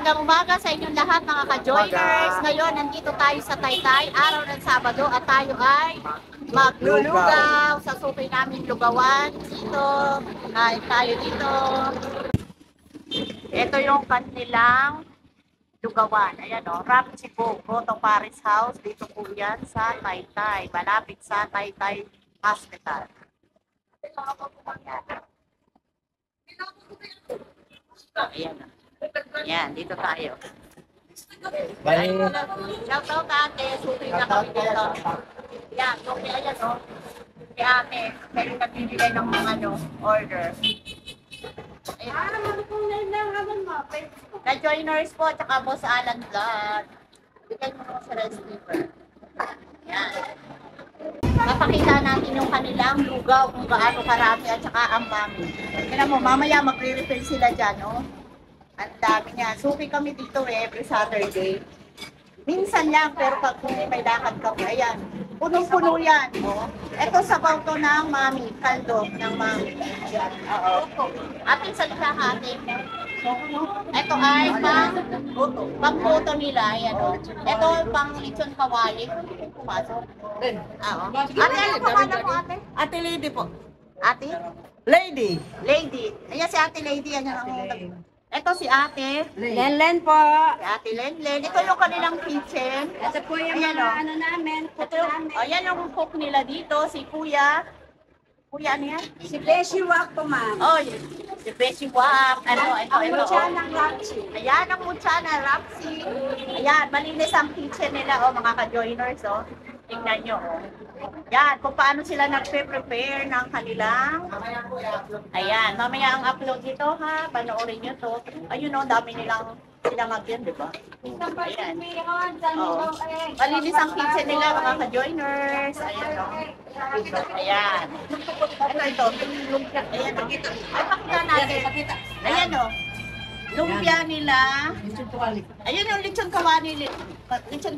Magandang umaga sa inyong lahat mga ka-joiners. Ngayon, nandito tayo sa Taytay, araw ng Sabado at tayo ay maglulugaw sa suki namin lugawan. Dito, kain tayo dito. Ito yung kanilang lugawan. Ayan o, Rapsi po, Goto Paris House. Dito po yan sa Taytay, malapit sa Taytay Hospital. Ayan o. Yan, dito tayo. Bali, Shout out ate, suki na kami dito. Yan, okay, ayan o. Si ate, kayo nagbibigay ng mga order. Ayan. Na-joiners po, tsaka Boss Alan Vlog. Bigay mo sa receiver. Yan. Papakita natin yung kanilang lugaw kung gaano karami at saka ang mami. Tignan mo, mamaya magre-refill sila dyan, no? Ang dami niya. Suki kami dito every Saturday. Minsan lang, pero pag may lakad kami, ayan. Punong-puno yan. Oh. Ito sabaw to ng mami, kaldo ng mami. Oo. Atin sa likha ate. Ito ay pang-puto nila. Ayan, oh. Ito pang lechon kawali. Pumasok. Oo. Ate, ano pangalan mo ate? Ate Lady po. Ate? Lady. Lady. Ayan si ate Lady. Ayan ang ito si ate. Lenlen po. Si ate Lenlen. Ito yung kanilang kitchen. Ito po yung Ayan, mga oh. ano namin. Ito yung, ayan yung cook nila dito. Si Kuya. Kuya ano yan? Si Beshi Wak po, ma'am. Oh, yun. Si Beshi Wap. Ano, ito, Ang ito. mutya Oh. ng Rapsi. Ayan ang mutya na Rapsi. Ayan, malinis ang kitchen nila, oh, mga ka-joiners, oh. Tingnan nyo, oh. Yan, kung paano sila nagpe-prepare ng kanilang. Ayan, mamaya ang upload nito, ha. Panoorin nyo to. Ayun, oh, dami nilang sinamag yan, di ba? Ayan. Oh. Malinis ang kitchen nila, mga ka-joiners. Ayan, oh. Ayan. Ito. Ayan, oh. Ay, pakita natin. Ayan, oh. Lumpia nila. Ayun yung lechon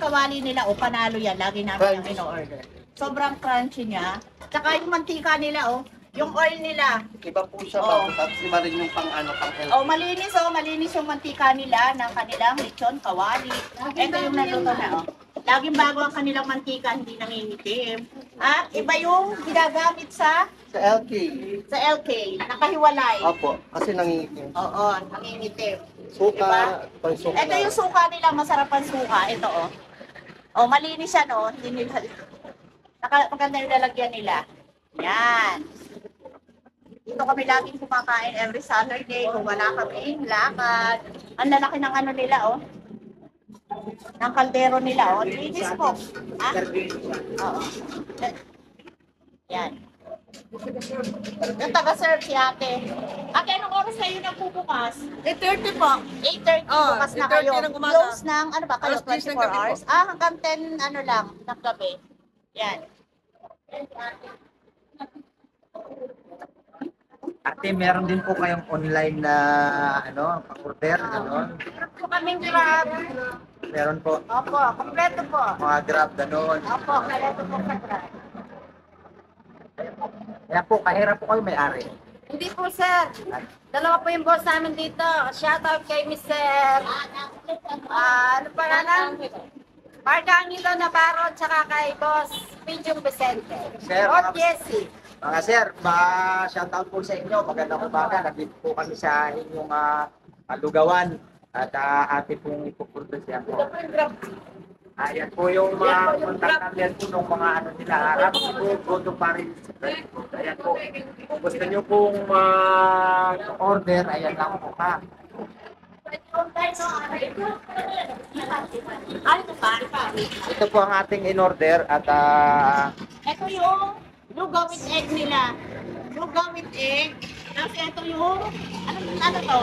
kawali nila. O, panalo yan. Lagi namin yung in-order. Sobrang crunchy niya. Tsaka yung mantika nila, oh. Yung oil nila. Iba po siya Oo. ba? Tapos iba rin yung pang health. Oh, malinis, oh. Malinis yung mantika nila ng kanilang lechon kawali. Ito yung naluto na, oh. Laging bago ang kanilang mantika, hindi nangingitim. At iba yung ginagamit sa Sa LK. LK. Nakahiwalay. Opo, kasi nangingitim. Oo, nangingitim. Suka, Diba? pang suka. Ito yung suka nila, masarap ang suka. Ito, oh. Oh, malinis siya, no? Hindi nila, maganda yung lalagyan nila. Yan. Dito kami laging kumakain every Saturday kung wala kaming lakad. Ang lalaki ng ano nila, oh. Ng kaldero nila, oh. Linis po. Ha? Oo. Yan. Yung taga-serve si ate. Ate, anong oras kayo nagpupukas? 8:30 po. 8:30 Oh, bukas na 8:30 kayo. ng umaga. Close ng, ano ba kayo, Alas 10 ng 24 gabi po. hours? Ah, hanggang 10, ano lang, ng gabi. Yan. Ate, meron din po kayong online na pang-order, gano'n? Meron po kaming Grab. Meron po Opo, kompleto po. mga Grab, gano'n. Opo, kompleto po sa Grab. Kaya po, kahira po kayo may-ari. Hindi po, sir. Dalawa po yung boss namin dito. Shoutout kay Mr. Ano pa nga Marcangelo Navarro, tsaka kay boss Pidjong Vicente. Sir, Boss Jesse. Mga sir, shoutout po sa inyo. Magandang umaga. Nandito po kami sa inyong lugawan. At ate pong ipupuntos yan po. Ayan po yung mga contact number po ng mga ano nila. Rapsi po, Goto Paris. Ayan po. Kung gusto nyo pong order, ayan lang po ha. Ano ba? Ito po ang ating in-order at Ito yung lugaw with egg nila. Lugaw with egg. Kasi ito yung, ano to?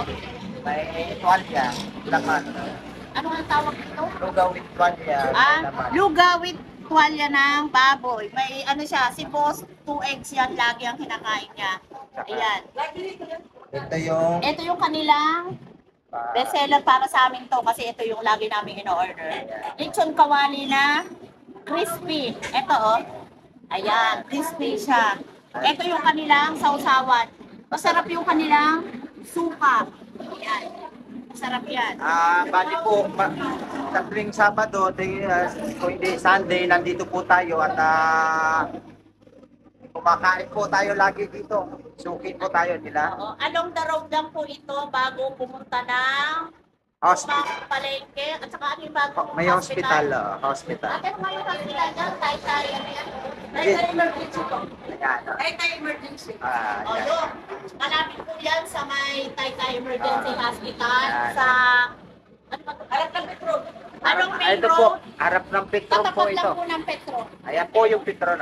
may tuwalya, laman. Ano ang tawag dito? Lugaw with tuwalya, laman. Lugaw with tuwalya ng baboy. May ano siya, si boss, 2 eggs yan, lagi ang kinakain niya. Ayan. Ito yung kanilang bestseller para sa amin to kasi ito yung lagi namin in-order. Lechon kawali na crispy. Ito, oh. Ayan, crispy siya. Ito yung kanilang sausawan. Masarap yung kanilang suka. Ayan. Masarap yan. Bali po, sa tuwing Sabado, kung hindi Sunday, nandito po tayo at kumakain po tayo lagi dito. Suki po tayo nila. Oo. Along the road lang po ito bago pumunta ng Hospital. palengke at saka ano yung bago May hospital. Hospital. Pero may hospital dyan, tayo ano yan. Tayo emergency po. Ayan. Tayo emergency. O Ayan. yun. Malapit po yan sa may Taytay Emergency Hospital Ayan. sa ano ba ito? Harap ng Petro. Anong main Ito po, road? harap ng Petron po Katapat ito. lang po ng Petro. Ayan po yung Petron.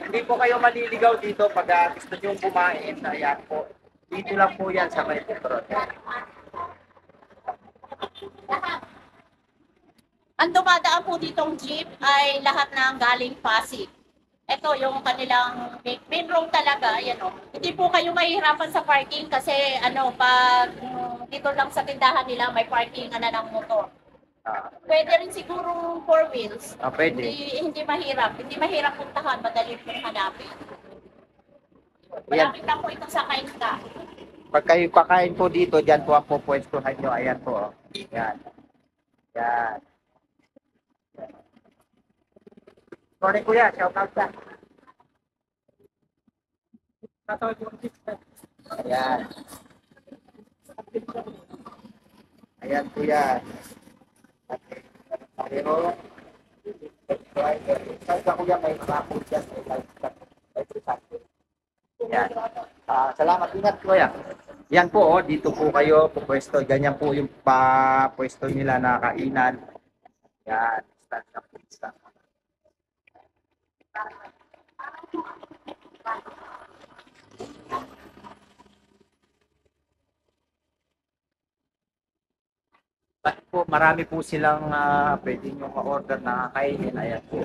Hindi po kayo maliligaw dito pag gusto nyo kumain. Ayan po. Dito lang po yan sa may Petron. Ang dumadaan po ditong jeep ay lahat ng galing Pasig. Ito yung kanilang main road talaga, ayan o. Hindi po kayo mahihirapan sa parking kasi ano, pag dito lang sa tindahan nila may parking ng motor. Pwede rin siguro 4 wheels. Pwede. Hindi mahirap. Hindi mahirap puntahan, madali pong hanapin. Ayan. Malapit lang po ito sa Kainta. Pag kayo pakain po dito, dyan po ang pupwestuhan nyo. Ayan po. Yan. Yan. Sorry kuya, shout out ka. Ayan. Ayan kuya. Pero, sa kuya may makakot dyan. Yan. Salamat, ingat kuya. Yan po, dito po kayo pupwesto. Ganyan po yung pwesto nila na kainan. Yan. Stand na po. Stand. Bakit po, marami po silang pwede nyo ma-order na kainin. Ayan po.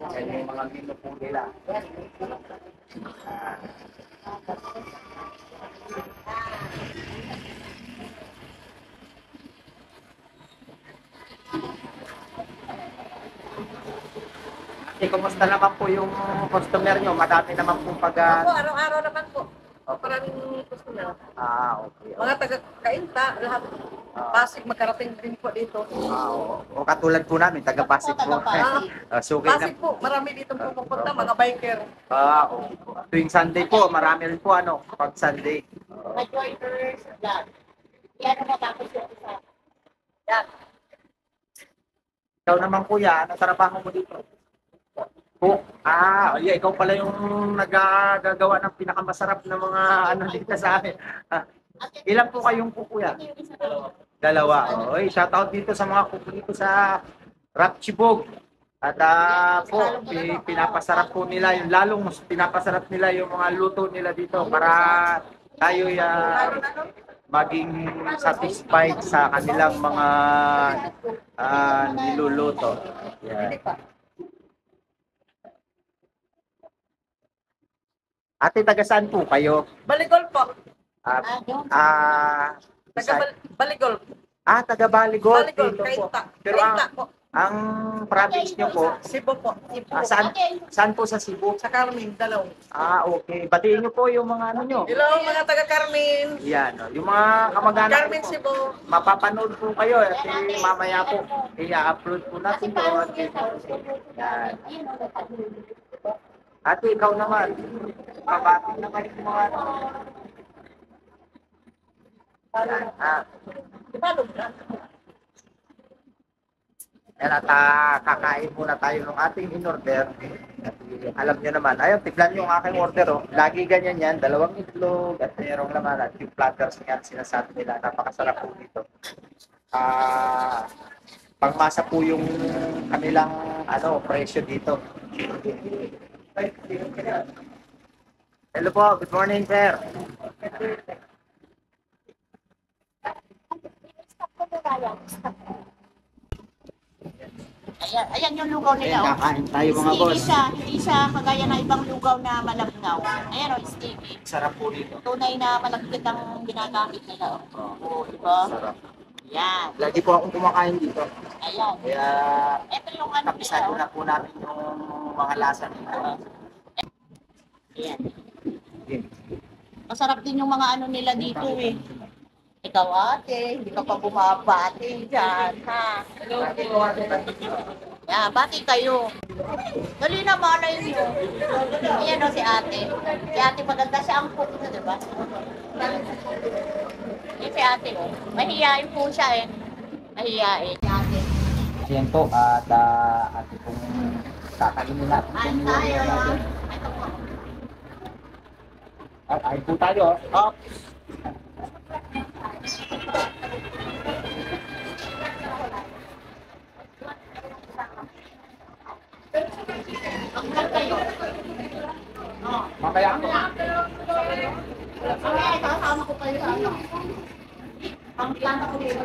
Ayan yung mga menu po nila. Kumusta naman po yung customer nyo? Madami naman po pag... Ako, araw-araw naman po. Maraming customer. Okay. Mga taga-kainta, lahat. Pasig, magkarating din po dito. O katulad po namin, taga-Pasig po. Suki na. Pasig po, marami dito pupunta, mga biker. Okay po. Tuwing Sunday po, marami rin po pag Sunday. Joiners, yan. Yan ang matapos yung isa. Yan. Ikaw naman kuya, ano trabaho mo dito? Cook. Yeah, ikaw pala yung nagagawa ng pinakamasarap na mga ano dito sa amin. Ilan po kayong cook kuya? Dalawa. Oy, shout out dito sa mga cook dito sa Rapchibog. At po, pinapasarap po nila, yung lalong mas pinapasarap nila yung mga luto nila dito para tayo maging satisfied sa kanilang mga niluluto. Yeah. Ate, taga saan po kayo? Baligol po. Baligol. Taga Baligol. Baligol, Dito po. kainta. Pero Kainta po. ang province nyo po, Cebu po. Cebu. saan po sa Cebu? Sa Carmen, Dalaw. Okay. Batiin nyo po yung mga ano nyo. Hello, mga taga-Carmen. Yan. Yung mga kamag-anak Carmen, po. Cebu. Mapapanood po kayo. At mamaya po, i-upload po natin po. Yan. Ate, ikaw naman. Mabati naman yung mga ano. Yan at kakain muna tayo ng ating in-order. At alam nyo naman, ayun, tignan nyo ang aking order. Lagi ganyan yan, 2 itlog at mayroong laman at yung platters nga sinasabi nila. Napakasarap po dito. Pangmasa po yung kanilang presyo dito. Hello po, good morning sir. Ayan yung lugaw nila. Ayan, kakain tayo mga boss. Hindi siya kagaya ng ibang lugaw na malabnaw. Ayan o, sticky. Sarap po dito. Tunay na malagkit ang ginagamit nila. Diba? Sarap. Yan. Lagi po akong kumakain dito. Ayan. Kaya Ito yung ano nila. napisado na po namin yung mga lasa nila. Ayan. Game. Masarap din yung mga ano nila dito eh. Ikaw ate, hindi ka pa bumabati dyan, ha? Yeah, bati kayo. Dali na, malay nyo. Ayan o si ate. Si ate maganda siya ang cook na, di ba? Yung si ate o. Mahihain po siya eh. Mahihain. Si ate. Yan po, at ate pong kakainin natin. Kain tayo. Ay po tayo. Oh. Mamaya ako. Okay, kasama ko kayo sa ano. Ang plan ko dito.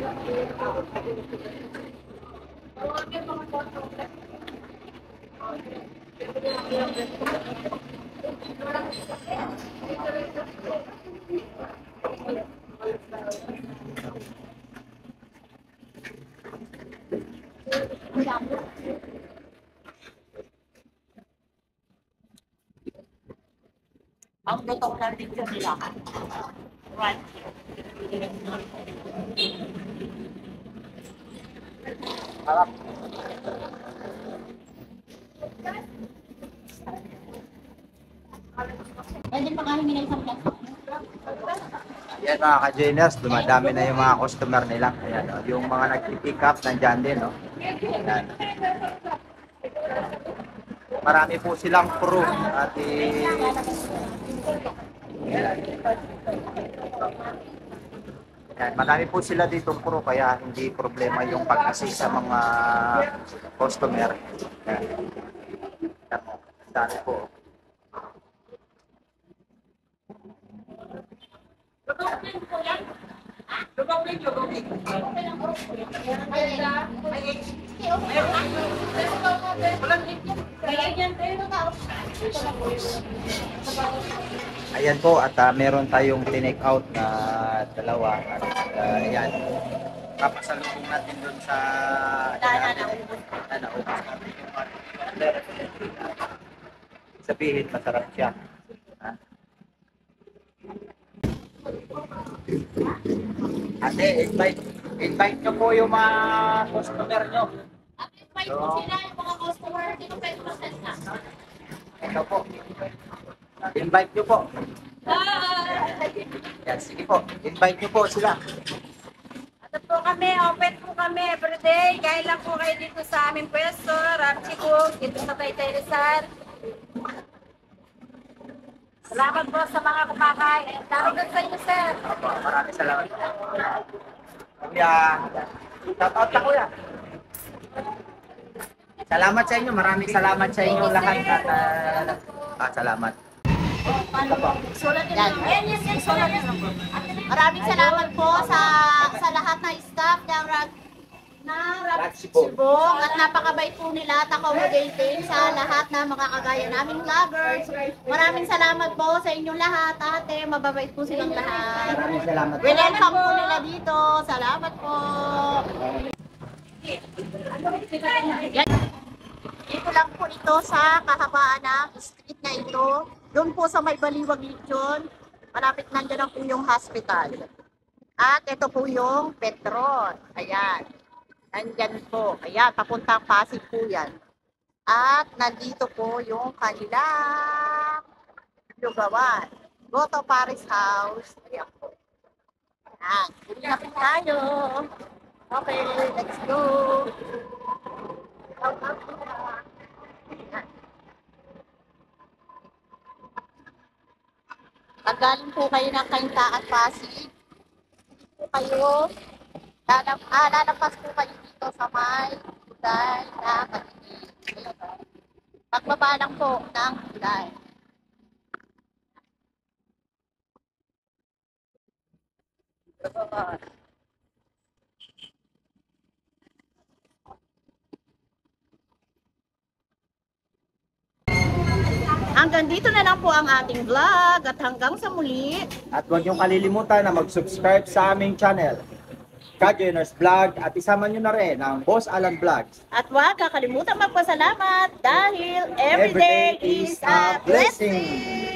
Ang lutok na dito nila. Right. Harap. Pwede pa kayo nila isang plato. Yan mga ka-Janers, dumadami na yung mga customer nila. Ayan, oh, yung mga nag-pick up, nandyan din. No? Ayan. Marami po silang crew. At Ayan, marami po sila dito crew, kaya hindi problema yung pag-assist sa mga customer. Ayan. Ayan po, dami po. Ayan po, at meron tayong tinake out na dalawa. At ayan, papasalubong natin dun sa naubos natin yung order. Sabihin, masarap siya. Ha? Ate, invite nyo po yung mga customer nyo. Invite ko sila, yung mga customer, dito kayo process na. Ito po. Invite nyo po. Yan, sige po. Invite nyo po sila. Ano po kami, open po kami everyday. Kaya lang po kayo dito sa aming pwesto, Ramchi Cook, dito sa Taytay Rizal. Salamat po sa mga kumakain. Salamat sa inyo, sir. Opo, maraming salamat. Kuya, shout out ka kuya. Salamat sa inyo, maraming salamat sa inyo lahat. At salamat. Yan. Maraming salamat po sa lahat ng staff ng Ragsibong at napakabait po nila at accommodating sa lahat ng mga kagaya naming vloggers. Maraming salamat po sa inyong lahat, ate. Mababait po silang lahat. Maraming salamat. Welcome po nila dito. Salamat po. Yan. Dito lang po ito sa kahabaan ng street na ito. Doon po sa may Baliwag Legion. Malapit nandiyan po yung hospital. At ito po yung Petron. Ayan. Nandyan po. Ayan, papuntang Pasig po yan. At nandito po yung kanilang lugawan. Goto Paris House. Ayan po. Ayan. Hindi na po tayo. Okay, let's go. Ayan. Pag galing po kayo ng Kainta at Pasig, po kayo, lalabas po kayo dito sa may Kulay na Katinig. Pagbaba lang po ng Kulay. Hanggang dito na lang po ang ating vlog at hanggang sa muli. At huwag niyong kalilimutan na mag-subscribe sa aming channel, Ka-Joiners Vlog, at isama niyo na rin ang Boss Alan Vlogs. At huwag kakalimutan magpasalamat dahil everyday is a blessing.